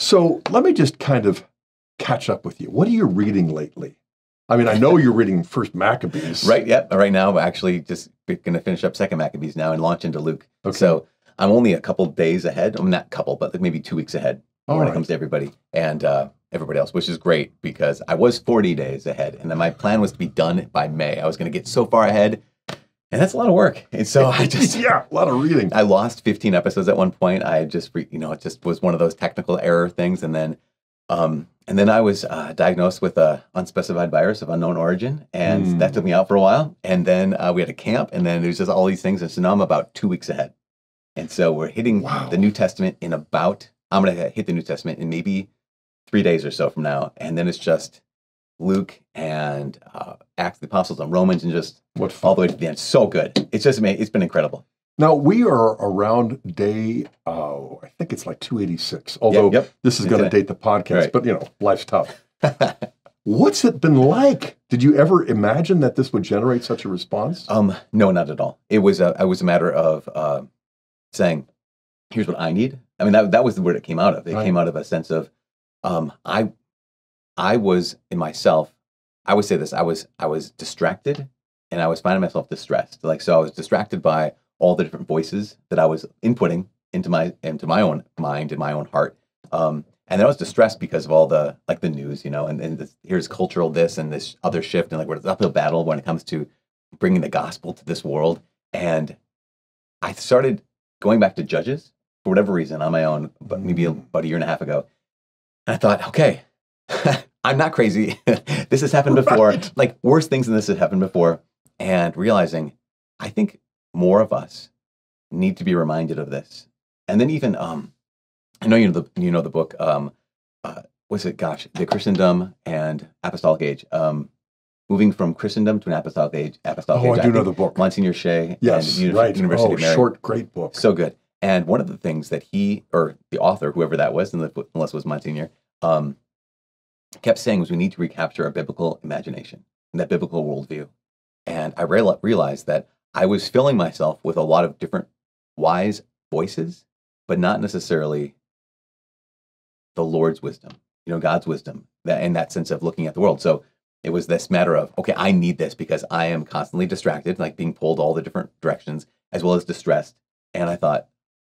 So let me just kind of catch up with you. What are you reading lately? I mean, I know you're reading First Maccabees. Right, yep. Right now, we're actually just going to finish up Second Maccabees now and launch into Luke. Okay. So I'm only a couple days ahead. I'm not a couple, but maybe 2 weeks ahead when it comes to everybody and everybody else, which is great because I was 40 days ahead. And then my plan was to be done by May. I was going to get so far ahead. And that's a lot of work. And so I just... yeah, a lot of reading. I lost 15 episodes at one point. I just, it just was one of those technical error things. And then I was diagnosed with a unspecified virus of unknown origin. And that took me out for a while. And then we had a camp. And then there's just all these things. And so now I'm about 2 weeks ahead. And so we're hitting the New Testament I'm going to hit the New Testament in maybe 3 days or so from now. And then it's just Luke and Acts of the Apostles and Romans and just all the way to the end. So good. It's just amazing. It's been incredible. Now, we are around day, I think it's like 286, although this is going to date the podcast, but, life's tough. What's it been like? Did you ever imagine that this would generate such a response? No, not at all. It was a matter of saying, here's what I need. I mean, that was the word it came out of. It came out of a sense of, I was in myself, I would say this, I was distracted and I was finding myself distressed. So I was distracted by all the different voices that I was inputting into my own mind and my own heart. And then I was distressed because of all the news, and here's cultural this and this other shift and it's uphill battle when it comes to bringing the gospel to this world. And I started going back to Judges for whatever reason on my own, but maybe about a year and a half ago. And I thought, okay, I'm not crazy. This has happened before. Worse things than this have happened before. And realizing, I think more of us need to be reminded of this. And then even, I know you know the book, was it, The Christendom and Apostolic Age. Moving from Christendom to an Apostolic Age. I do know the book. Monsignor Shea. Yes, and right. University of Mary. Short, great book. So good. And one of the things that he, or the author, whoever that was, unless it was Monsignor, kept saying was we need to recapture our biblical imagination and that biblical worldview. And I realized that I was filling myself with a lot of different wise voices, but not necessarily the Lord's wisdom, God's wisdom, in that sense of looking at the world. So it was this matter of, okay, I need this because I am constantly distracted, being pulled all the different directions, as well as distressed. And I thought,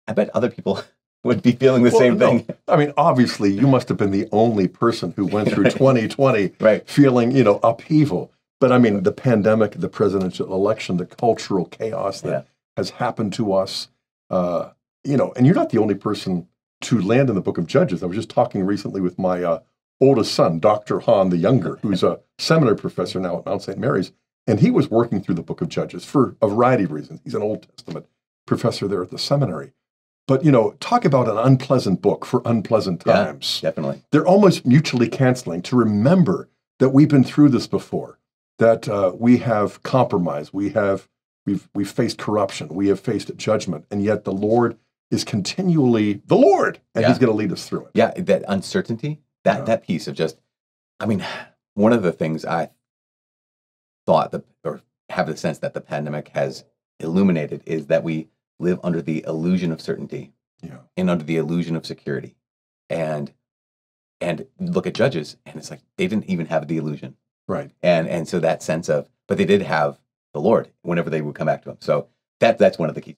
I bet other people would be feeling the same thing. I mean, obviously, you must have been the only person who went through 2020 feeling, upheaval. But I mean, the pandemic, the presidential election, the cultural chaos that has happened to us, and you're not the only person to land in the book of Judges. I was just talking recently with my oldest son, Dr. Hahn the Younger, who's a seminary professor now at Mount St. Mary's, and he was working through the book of Judges for a variety of reasons. He's an Old Testament professor there at the seminary. But, talk about an unpleasant book for unpleasant times. Yeah, definitely. They're almost mutually canceling to remember that we've been through this before, that we have compromised, we've faced corruption, we have faced judgment, and yet the Lord is continually the Lord, and He's going to lead us through it. Yeah, that uncertainty, that piece of just, I mean, one of the things I thought or have the sense that the pandemic has illuminated is that we live under the illusion of certainty and under the illusion of security. And look at Judges, and it's they didn't even have the illusion. Right. And so that sense of, but they did have the Lord whenever they would come back to Him. So that's one of the keys.